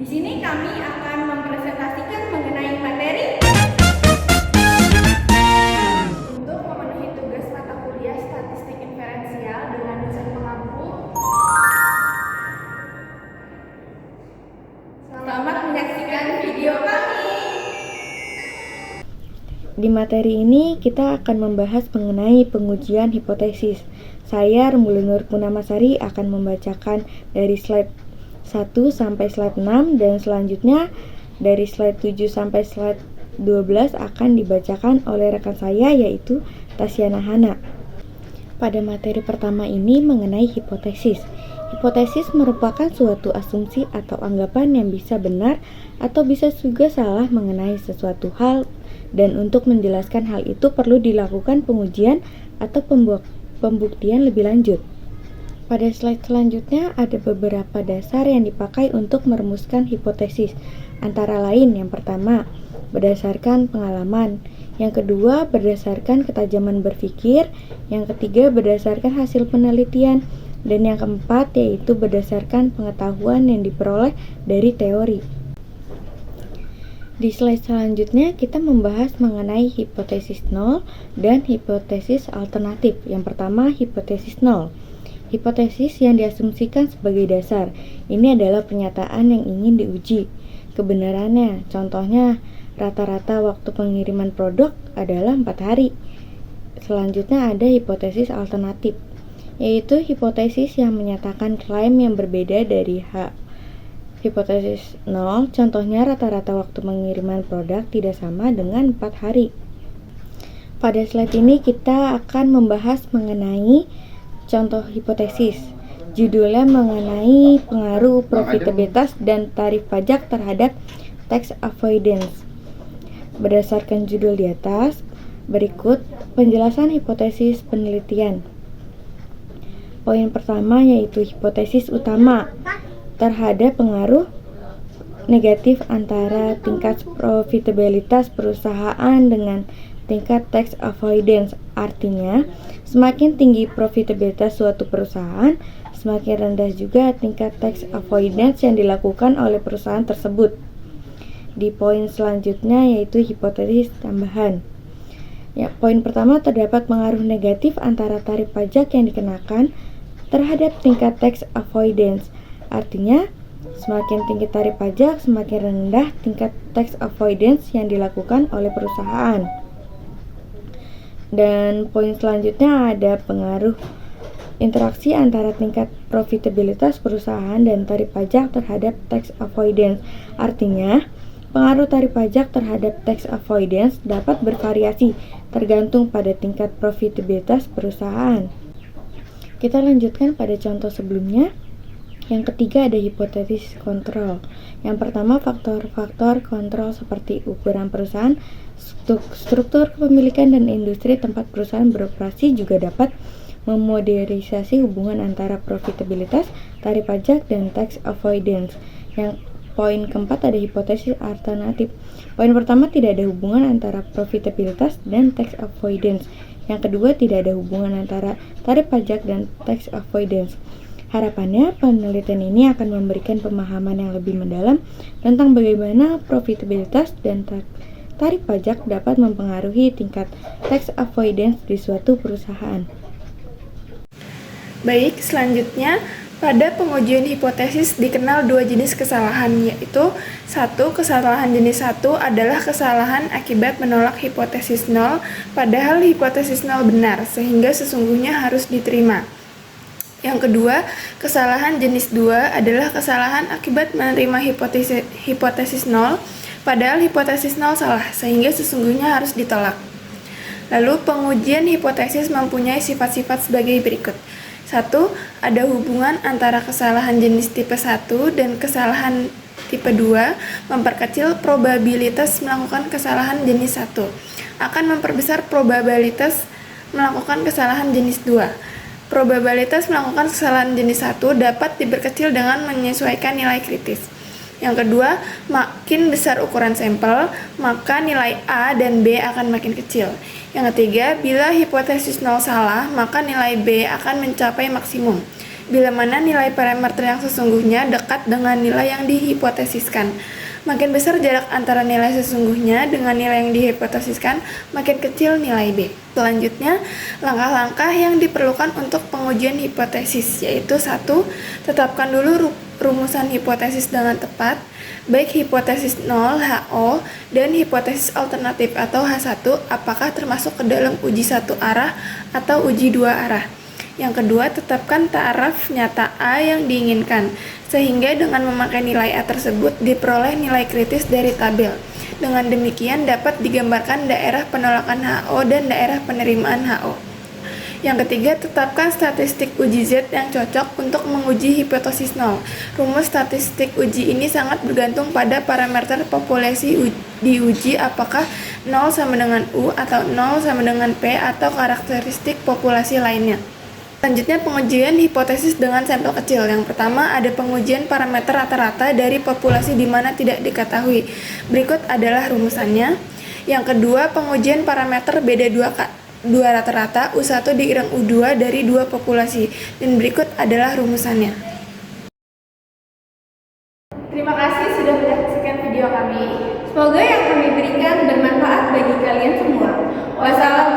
Di sini kami akan mempresentasikan mengenai materi untuk memenuhi tugas mata kuliah statistik inferensial dengan dosen pengampu. Selamat menyaksikan video kami. Di materi ini kita akan membahas mengenai pengujian hipotesis. Saya Rembulu Nur Purnamasari akan membacakan dari slide 1 sampai slide 6 dan selanjutnya dari slide 7 sampai slide 12 akan dibacakan oleh rekan saya yaitu Tasyana Hana. Pada materi pertama ini mengenai hipotesis. Hipotesis merupakan suatu asumsi atau anggapan yang bisa benar atau bisa juga salah mengenai sesuatu hal, dan untuk menjelaskan hal itu perlu dilakukan pengujian atau pembuktian lebih lanjut. Pada slide selanjutnya ada beberapa dasar yang dipakai untuk merumuskan hipotesis. Antara lain, yang pertama, berdasarkan pengalaman. Yang kedua, berdasarkan ketajaman berpikir. Yang ketiga, berdasarkan hasil penelitian. Dan yang keempat, yaitu berdasarkan pengetahuan yang diperoleh dari teori. Di slide selanjutnya kita membahas mengenai hipotesis nol dan hipotesis alternatif. Yang pertama, hipotesis nol. Hipotesis yang diasumsikan sebagai dasar. Ini adalah pernyataan yang ingin diuji kebenarannya. Contohnya, rata-rata waktu pengiriman produk adalah 4 hari. Selanjutnya ada hipotesis alternatif, yaitu hipotesis yang menyatakan klaim yang berbeda dari hipotesis nol. Contohnya, rata-rata waktu pengiriman produk tidak sama dengan 4 hari. Pada slide ini kita akan membahas mengenai contoh hipotesis. Judulnya mengenai pengaruh profitabilitas dan tarif pajak terhadap tax avoidance. Berdasarkan judul di atas, berikut penjelasan hipotesis penelitian. Poin pertama yaitu hipotesis utama terhadap pengaruh negatif antara tingkat profitabilitas perusahaan dengan tingkat tax avoidance. Artinya, semakin tinggi profitabilitas suatu perusahaan, semakin rendah juga tingkat tax avoidance yang dilakukan oleh perusahaan tersebut. Di poin selanjutnya yaitu hipotesis tambahan. Ya, poin pertama, terdapat pengaruh negatif antara tarif pajak yang dikenakan terhadap tingkat tax avoidance. Artinya, semakin tinggi tarif pajak, semakin rendah tingkat tax avoidance yang dilakukan oleh perusahaan. Dan poin selanjutnya ada pengaruh interaksi antara tingkat profitabilitas perusahaan dan tarif pajak terhadap tax avoidance. Artinya, pengaruh tarif pajak terhadap tax avoidance dapat bervariasi tergantung pada tingkat profitabilitas perusahaan. Kita lanjutkan pada contoh sebelumnya. Yang ketiga ada hipotesis kontrol. Yang pertama, faktor-faktor kontrol seperti ukuran perusahaan, struktur kepemilikan, dan industri tempat perusahaan beroperasi juga dapat memodernisasi hubungan antara profitabilitas, tarif pajak, dan tax avoidance. Yang poin keempat ada hipotesis alternatif. Poin pertama, tidak ada hubungan antara profitabilitas dan tax avoidance. Yang kedua, tidak ada hubungan antara tarif pajak dan tax avoidance. Harapannya, penelitian ini akan memberikan pemahaman yang lebih mendalam tentang bagaimana profitabilitas dan tarif pajak dapat mempengaruhi tingkat tax avoidance di suatu perusahaan. Baik, selanjutnya pada pengujian hipotesis dikenal dua jenis kesalahan, yaitu satu, kesalahan jenis 1 adalah kesalahan akibat menolak hipotesis nol, padahal hipotesis nol benar, sehingga sesungguhnya harus diterima. Yang kedua, kesalahan jenis 2 adalah kesalahan akibat menerima hipotesis nol, padahal hipotesis nol salah, sehingga sesungguhnya harus ditolak. Lalu, pengujian hipotesis mempunyai sifat-sifat sebagai berikut. 1. Ada hubungan antara kesalahan jenis tipe 1 dan kesalahan tipe 2 memperkecil probabilitas melakukan kesalahan jenis 1, akan memperbesar probabilitas melakukan kesalahan jenis 2. Probabilitas melakukan kesalahan jenis 1 dapat diperkecil dengan menyesuaikan nilai kritis. Yang kedua, makin besar ukuran sampel, maka nilai A dan B akan makin kecil. Yang ketiga, bila hipotesis nol salah, maka nilai B akan mencapai maksimum. bila mana nilai parameter yang sesungguhnya dekat dengan nilai yang dihipotesiskan. Makin besar jarak antara nilai sesungguhnya dengan nilai yang dihipotesiskan, makin kecil nilai B. Selanjutnya, langkah-langkah yang diperlukan untuk pengujian hipotesis, yaitu 1. Tetapkan dulu rumusan hipotesis dengan tepat, baik hipotesis 0 HO dan hipotesis alternatif atau H1 apakah termasuk ke dalam uji satu arah atau uji dua arah. Yang kedua, tetapkan taraf nyata A yang diinginkan, sehingga dengan memakai nilai A tersebut diperoleh nilai kritis dari tabel. Dengan demikian dapat digambarkan daerah penolakan HO dan daerah penerimaan HO. Yang ketiga, tetapkan statistik uji Z yang cocok untuk menguji hipotesis 0. Rumus statistik uji ini sangat bergantung pada parameter populasi diuji, apakah 0 sama dengan U atau 0 sama dengan P atau karakteristik populasi lainnya. Selanjutnya, pengujian hipotesis dengan sampel kecil. Yang pertama, ada pengujian parameter rata-rata dari populasi di mana tidak diketahui. Berikut adalah rumusannya. Yang kedua, pengujian parameter beda dua rata-rata U1 dikurang U2 dari dua populasi. Dan berikut adalah rumusannya. Terima kasih sudah menyaksikan video kami. Semoga yang kami berikan bermanfaat bagi kalian semua. Wassalamualaikum